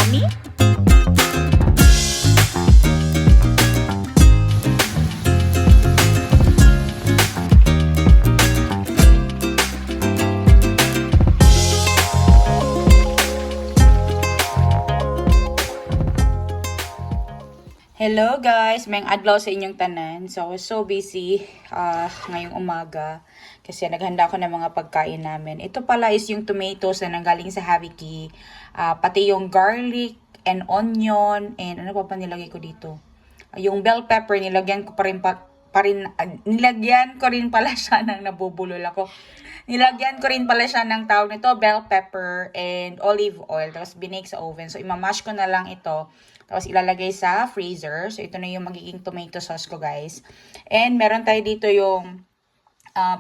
yummy. Hello guys, may adlaw sa inyong tanan. So, I was so busy ngayong umaga kasi naghanda ako ng mga pagkain namin. Ito pala is yung tomatoes na nanggaling sa Haviki, pati yung garlic and onion and ano pa nilagay ko dito. Yung bell pepper nilagyan ko nilagyan ko rin pala siya ng nabubulol ako. Nilagyan ko rin pala siya ng tawag nito, bell pepper and olive oil. Tapos binake sa oven. So, imamash ko na lang ito. Tapos ilalagay sa freezer. So, ito na yung magiging tomato sauce ko, guys. And meron tayo dito yung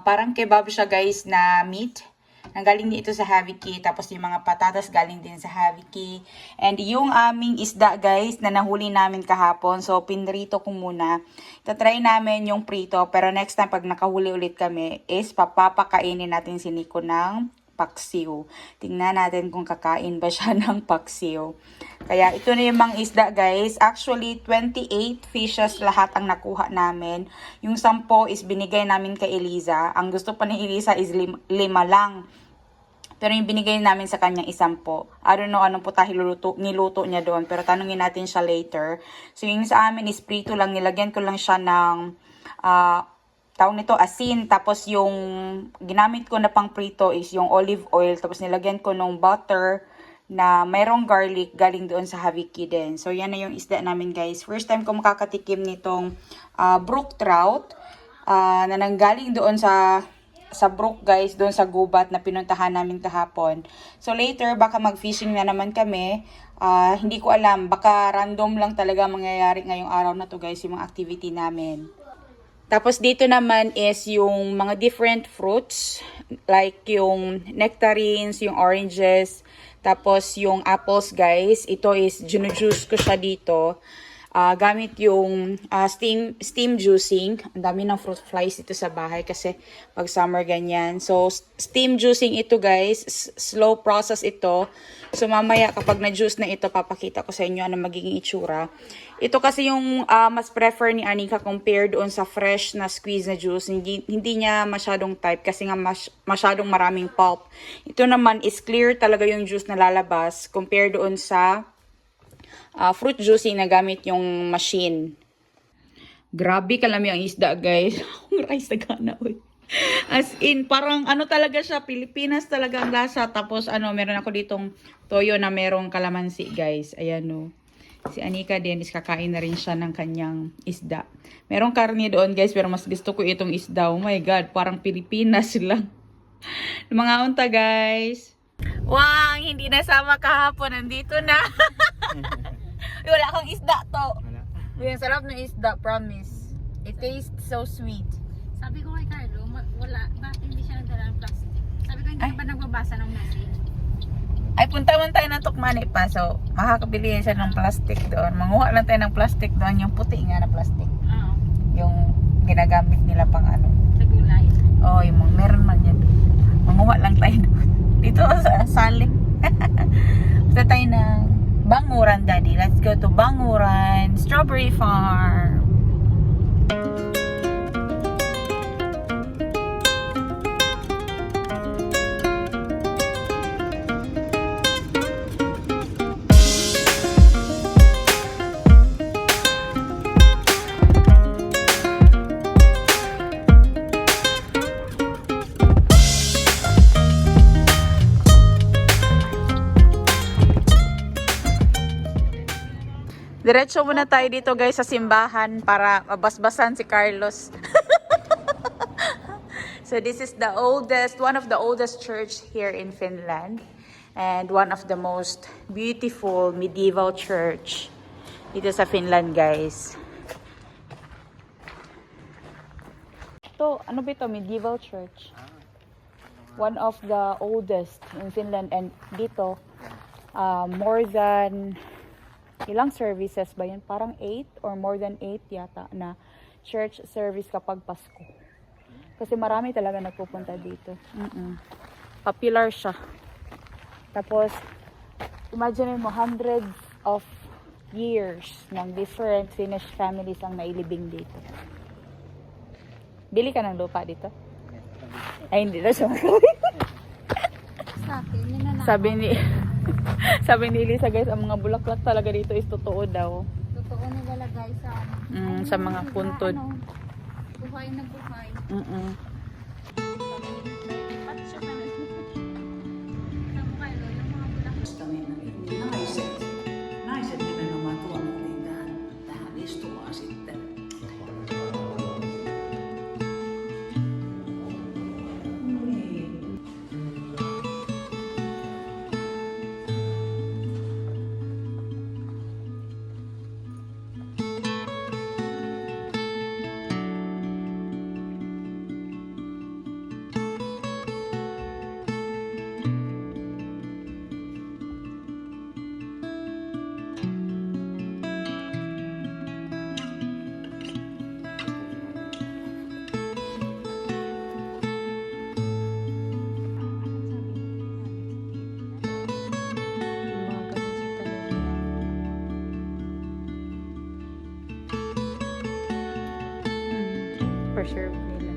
parang kebab siya, guys, na meat. Nanggaling dito sa Haviki. Tapos yung mga patatas galing din sa Haviki. And yung aming isda, guys, na nahuli namin kahapon. So, pinrito ko muna. Itatry namin yung prito. Pero next time, pag nakahuli ulit kami, is papapakainin natin si Nico ng paksiw. Tingnan natin kung kakain ba siya ng paksiw. Kaya ito na yung mga isda, guys. Actually, 28 fishes lahat ang nakuha namin. Yung 10 is binigay namin kay Eliza. Ang gusto pa ni Eliza is 5 lang. Pero yung binigay namin sa kanya 10. I don't know anong puta niluto niya doon. Pero tanungin natin siya later. So yung sa amin is prito lang. Nilagyan ko lang siya ng tawag nito asin. Tapos yung ginamit ko na pang prito is yung olive oil. Tapos nilagyan ko ng butter na mayroong garlic galing doon sa Haviki din. So yan na yung isda namin, guys. First time ko makakatikim nitong brook trout na nanggaling doon sa brook, guys, doon sa gubat na pinuntahan namin kahapon. So later baka mag-fishing na naman kami. Hindi ko alam, baka random lang talaga mangyayari ngayong araw na to, guys, yung mga activity namin. Tapos dito naman is yung mga different fruits, like yung nectarines, yung oranges, tapos yung apples, guys. Ito is juice ko siya dito. Gamit yung steam juicing. Ang dami ng fruit flies ito sa bahay kasi pag summer ganyan. So, steam juicing ito, guys. Slow process ito. So, mamaya kapag na-juice na ito, papakita ko sa inyo ano magiging itsura. Ito kasi yung mas prefer ni Anika compared doon sa fresh na squeeze na juice. Hindi niya masyadong type kasi nga masyadong maraming pulp. Ito naman is clear talaga yung juice na lalabas compared doon sa fruit juicing na gamit yung machine. Grabe kalami ang isda, guys. Ang rice na gana, uy. As in, parang ano talaga siya, Pilipinas talaga ang lasa. Tapos meron ako ditong toyo na merong kalamansi, guys. Ayan, no. Si Anika din is kakain na rin siya ng kanyang isda. Merong karne doon, guys, pero mas gusto ko itong isda. Oh my God, parang Pilipinas lang. Mga unta, guys. Wow, hindi nasama kahapon. Nandito na. Wala akong isda to. Yung sarap ng isda, promise. It tastes so sweet. Sabi ko kay Carlo, wala, bakit hindi siya nagdala ng plastic? Sabi ko, hindi pa nagbabasa ng message. Ay, punta man tayo ng Tukmani pa. So, makakabili siya ng plastic doon. Manguha lang tayo ng plastic doon. Yung puti nga na plastic. Oo. Yung ginagamit nila pang ano. Sa gulay. Oo, yung mga meron man yan. Manguha lang tayo doon. Dito sa Salim. Punta tayo ng Banguran, Daddy. Let's go to Banguran Strawberry Farm. Diretso muna tayo dito, guys, sa simbahan para mabasbasan si Carlos. So this is the one of the oldest church here in Finland. And one of the most beautiful medieval church dito sa Finland, guys. Ito, ano ba ito? Medieval church. One of the oldest in Finland. And dito, more than ilang services ba yan? Parang 8 or more than 8 yata na church service kapag Pasko. Kasi marami talaga nagpupunta dito. Popular siya. Tapos, imagine mo, hundreds of years ng different Finnish families ang nailibing dito. Bili ka ng lupa dito? Ay, hindi na siya makawin. Sa akin, yun na lang. Sabi ni Lisa, guys, ang mga bulaklak talaga dito is totoo daw. Totoo nilalagay sa Sa mga puntod. Buhay na buhay. Patsyo na lang. Sa mukha, yung mga bulaklak. Naiset nimenomaan tuomittiin tähän istumaan sitten. Preserve nila.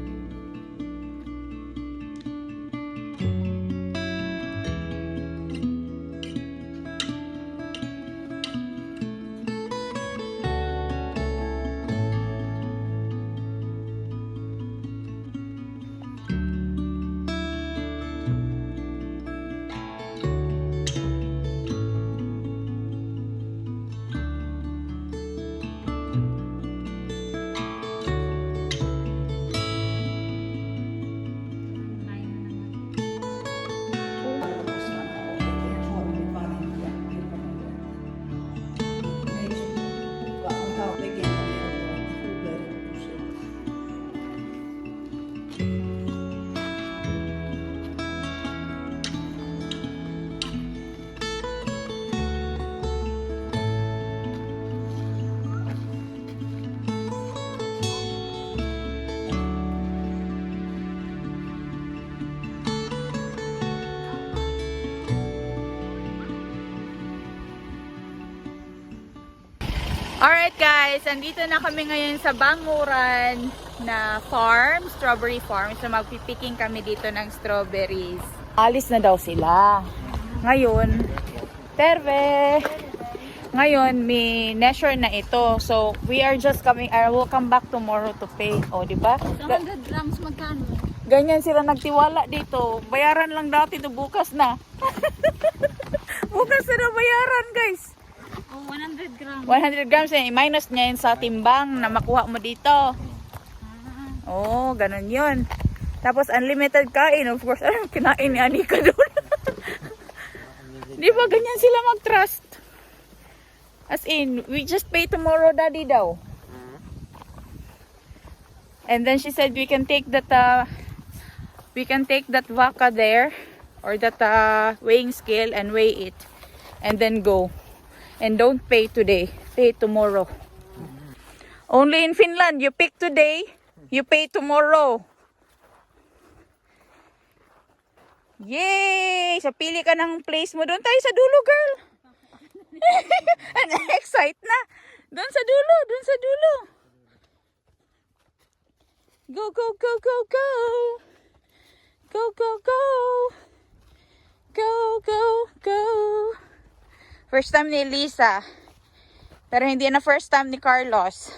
Suomi nyt vanhempia kirkonmiehiä. Ei sun kukaan, mutta on legenda kertoo, että Huberin sieltä. Alright guys, andito na kami ngayon sa Banguran na farm, strawberry farm. So magpipicking kami dito ng strawberries. Alis na daw sila. Ngayon, ngayon may measure na ito. So we are just coming, I will come back tomorrow to pay. O, di ba? 100 grams magkano? Ganyan sila nagtiwala dito. Bayaran lang dati to bukas na. Bukas na bayaran guys. Oh, 100 grams. 100 grams eh, minus niya yun sa timbang na makuha mo dito. Oo, ganun yun. Tapos unlimited kain, of course. Ano kinain ni Anika doon? Di ba ganyan sila mag-trust? As in, we just pay tomorrow daddy daw. And then she said we can take that vaka there or that weighing scale and weigh it and then go. And don't pay today, pay tomorrow. Only in Finland, you pick today, you pay tomorrow. Yay! So pili ka ng place mo. Doon tayo sa dulo, girl. And excite na. Doon sa dulo, doon sa dulo. Go, go, go, go, go. Go, go, go. Go, go, go. First time ni Lisa. Pero hindi na first time ni Carlos.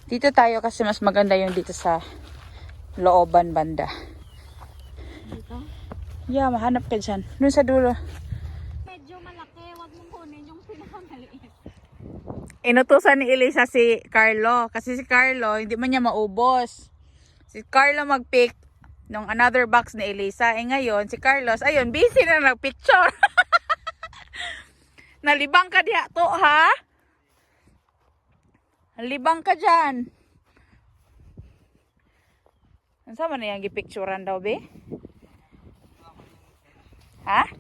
Dito tayo kasi mas maganda yung dito sa looban banda. Dito? Yeah, mahanap ka dyan. Doon sa dulo. Medyo malaki. Huwag mong kunin yung pinakamaliit. Inutusan ni Elisa si Carlo. Kasi si Carlo, hindi man niya maubos. Si Carlo mag-pick ng another box ni Elisa. Eh ngayon, si Carlos, ayun, busy na nag-picture. Nalibang ka diha to, ha? Nalibang ka dyan. Ano sa man na yung gipicturan daw, be? Ha?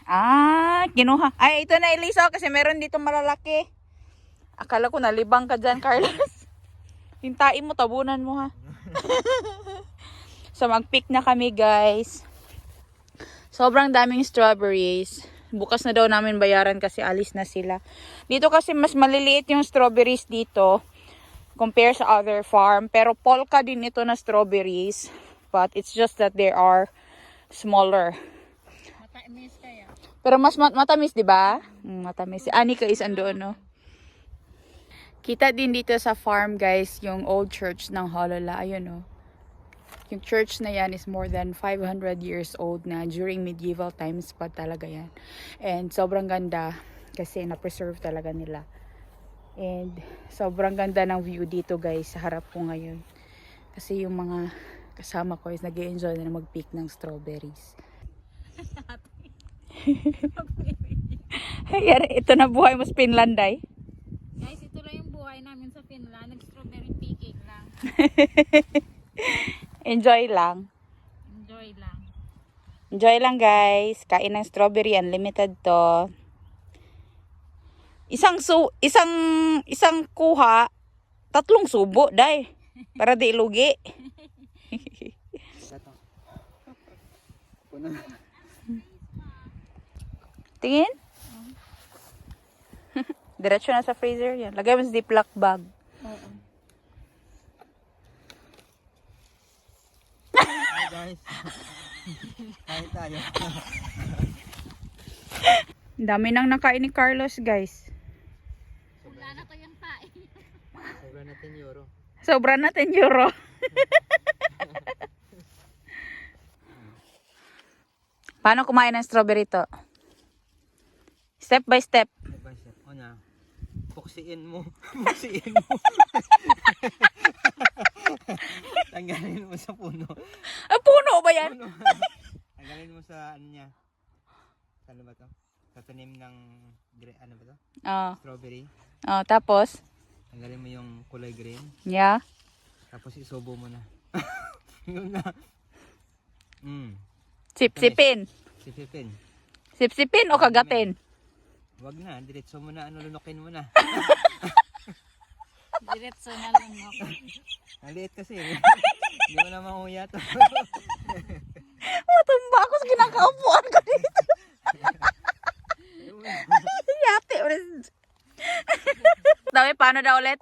Ah, kinuha. Ay, ito na Elisa kasi meron dito malalaki. Akala ko nalibang ka dyan, Carlos. Hintain mo, tabunan mo ha. So mag-pick na kami guys. Sobrang daming strawberries. Bukas na daw namin bayaran kasi alis na sila. Dito kasi mas maliliit yung strawberries dito compare sa other farm. Pero polka din ito na strawberries. But it's just that they are smaller. Matamis kaya. Pero mas matamis, di ba? Matamis. Si Anika is andoon, no? Kita din dito sa farm, guys, yung old church ng Holola. Ayun, no? Yung church na yan is more than 500 years old na. During medieval times pa talaga yan. And sobrang ganda kasi na-preserve talaga nila. And sobrang ganda ng view dito, guys, sa harap ko ngayon. Kasi yung mga kasama ko is nag-i-enjoy na mag-pick ng strawberries. Yari, ito na buhay mo sa Finland, ay. Guys, ito lang yung buhay namin sa Finland. Nag-strawberry picking lang. Enjoy lang. Enjoy lang. Enjoy lang, guys. Kain ng strawberry, unlimited to. Isang kuha, 3 subo, day. Para di ilugi. Tingin? Diretso na sa freezer yan. Lagay mo sa ziplock bag. Oo. Hi guys. Kain tayo. Dami nang nakain ni Carlos, guys. Wala na to yung tae. Sobra natin euro. Sobra natin euro. Paano kumain ng strawberry to? Step by step. Step by step. O na. Puksiin mo. Puksiin mo. Tanggalin mo sa puno. Ah, puno ba yan? Puno. Tanggalin mo sa ano niya. Ano ba to? Sa tanim ng ano ba to? Oh. Strawberry. Oh, tapos? Tanggalin mo yung kulay green. Yeah. Tapos isubo mo na. Yun na. Sip-sipin. Sipipin. Sip-sipin o kagatin? Wag na. Diretso mo na. Lunukin mo na. Diretso na lang no. Ang liit kasi. Hindi mo na mahuya to. Matumba ako sa kinakaupuan ko dito. Yate. Dami, paano daw ulit?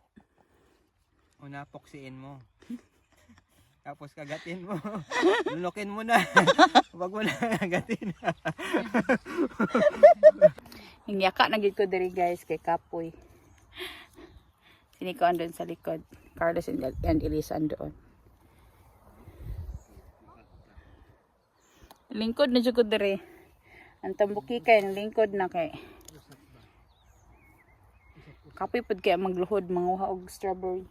Una, puksiin mo. Tapos kagatin mo. Lunukin mo na. Wag mo na kagatin. Hingyaka na gid ko diri, guys, kay Kapoy. Siniko andun sa likod. Carlos and Elisa andun. Lingkod na jud ko diri. Ang tambuki kay lingkod na kay. Kapoy pud kay magluhod manguha og strawberry.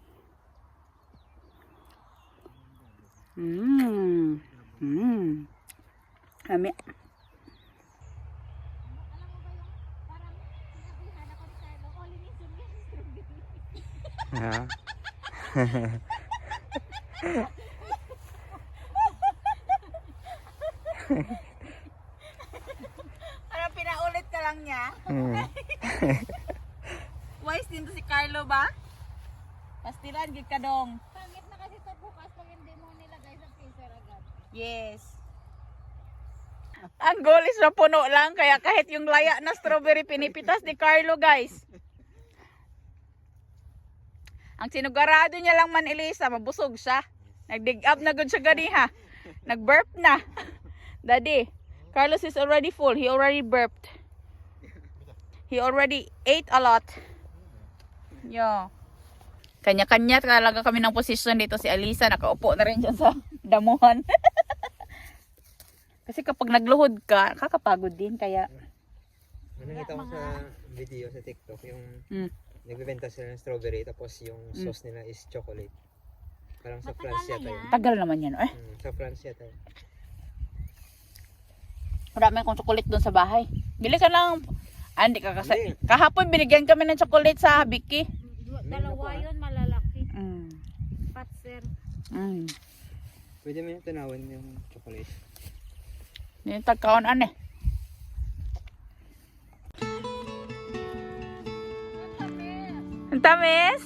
Ami. Ha? Ano pinaulit ka lang niya? Wise din to si Carlo ba? Pastilan gid ka dong. Pangit na kasi ito bukas pag hindi mo nilagay sa freezer agad. Yes. Ang goal is na puno lang kaya kahit yung laya na strawberry pinipitas ni Carlo, guys. Ang sinugarado niya lang man, Elisa, mabusog siya. Nag-dig up na good siya ganiha. Nag-burp na. Daddy, Carlos is already full. He already burped. He already ate a lot. Yo. Kanya-kanya talaga kami ng posisyon dito. Si Elisa nakaupo na rin dyan sa damuhan. Kasi kapag nagluhod ka, kakapagod din. Kaya, Nakita ko sa video sa TikTok yung nagbebenta sila ng strawberry tapos yung sauce nila is chocolate. Parang sa France yata yun. tagal naman yan. Eh, Sa France yata yun. marami akong chocolate doon sa bahay. Bili ka lang. Hindi ka kasi. Hindi. Kahapon binigyan kami ng chocolate sa Biki. Dalawa yun malalaki. Mm. Patser. Mm. Pwede mo yung tanawin yung chocolate. Yung tagkaon eh. Ang tamis?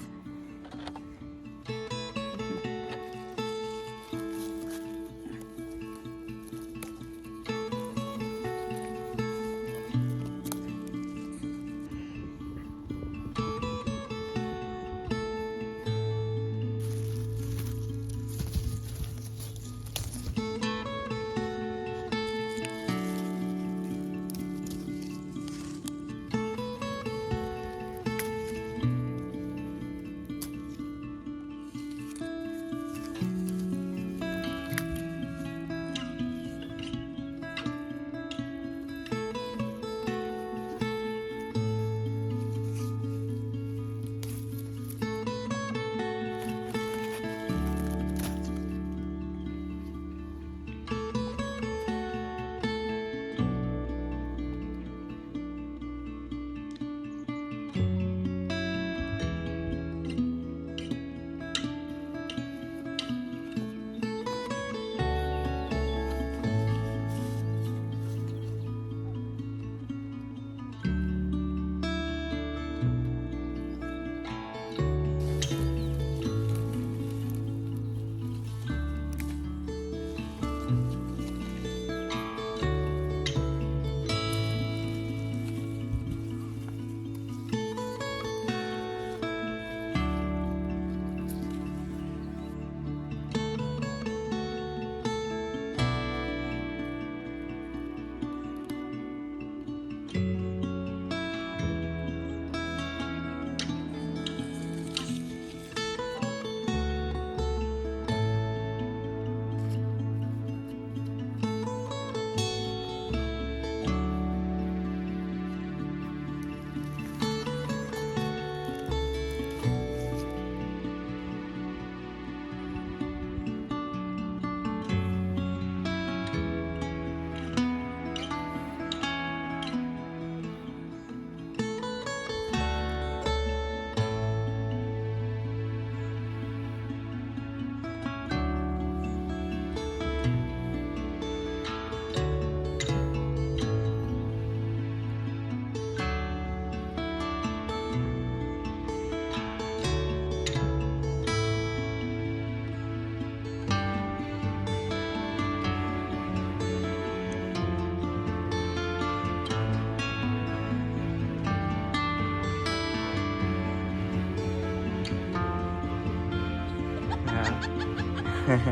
Ano,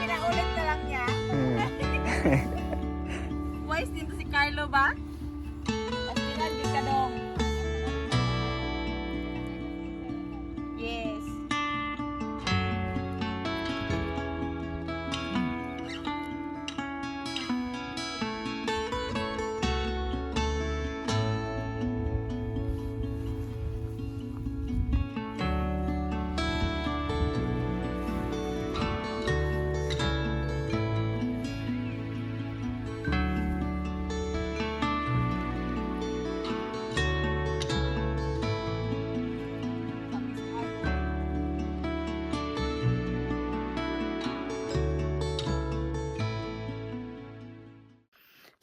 pinaulit na lang niya? Wise dito si Carlo ba? Aspiran, di ka dong. Yes.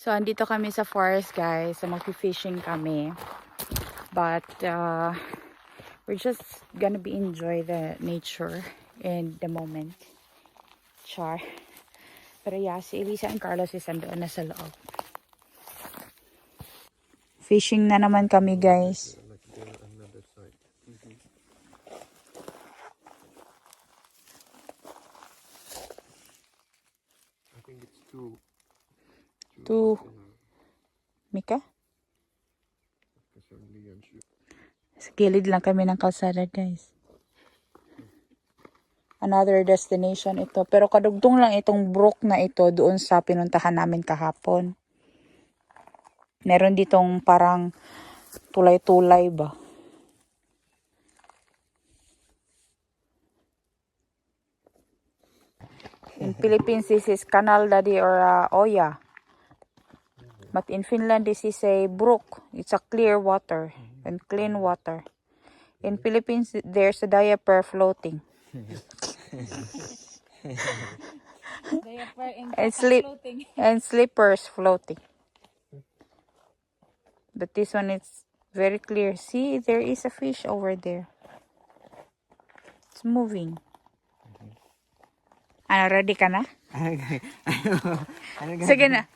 So, andito kami sa forest, guys. So, mag-fishing kami. But, we're just gonna be enjoy the nature and the moment. Char. Pero yeah, si Elisa and Carlos is andoon na sa loob. Fishing na naman kami, guys. I think it's two. Mika? Sa gilid lang kami ng kalsada, guys. Another destination ito. Pero kadugtong lang itong brook na ito doon sa pinuntahan namin kahapon. Meron ditong parang tulay-tulay ba? In Philippines, this is canal, daddy, or oya. But in Finland, this is a brook. It's a clear water and clean water. In Philippines, there's a diaper floating. And slippers floating. But this one is very clear. See, there is a fish over there. It's moving. Ano, ready ka na? Sige na.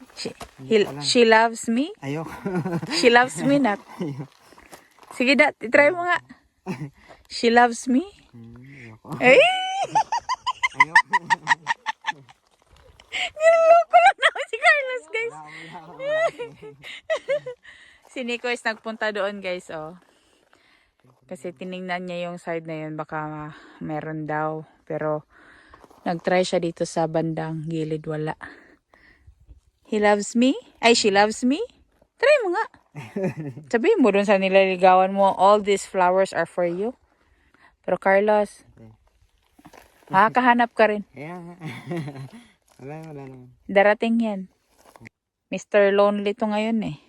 She loves me. Ayoko. She loves me not. Sige na, try mo nga. She loves me. Ayoko. Ay! Ayoko. Niloloko lang ako si Carlos, guys. Si Nico is nagpunta doon, guys, oh. Kasi tiningnan niya yung side na yun, baka meron daw. Pero nagtry siya dito sa bandang gilid, wala. He loves me? Ay, she loves me? Try mo nga. Sabihin mo dun sa nilaligawan mo, all these flowers are for you. Pero Carlos, makakahanap ka rin. Kaya nga. Wala naman. Darating yan. Mr. Lonely to ngayon eh.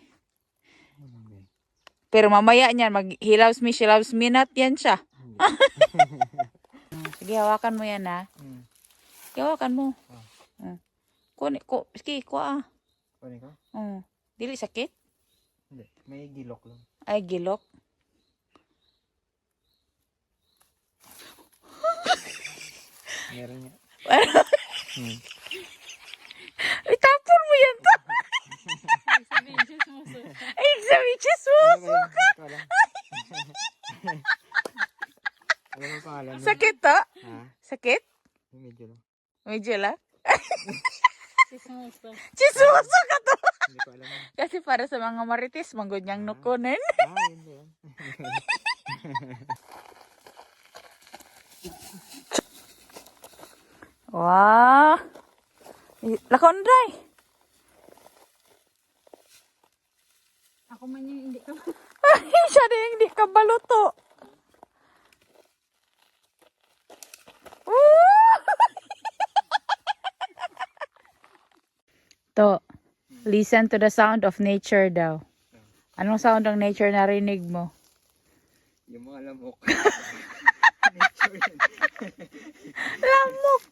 Pero mamaya niyan, he loves me, she loves me not, yan siya. Sige, hawakan mo yan ha. Sige, hawakan mo. Sige, kuha ah. Kunin ko? Dili sakit? Hindi. May gilok lang. Ay, gilok. Meron niya. Itapon mo yan to. Ay, sabi, chismoso ka. Ano ang pangalan mo? Sakit to? Ha? Sakit? Medyo lang. Medyo lang. Sismuso. Chismoso ka to. Hindi ko alam. Kasi para sa mga marites, manggod niyang nukunin. Hindi yan. Wah. Lakon dai. Ako man yung hindi ka. Siya na yung di ka baluto. To, listen to the sound of nature daw. Anong sound ng nature narinig mo? Yung mga lamok. Lamok!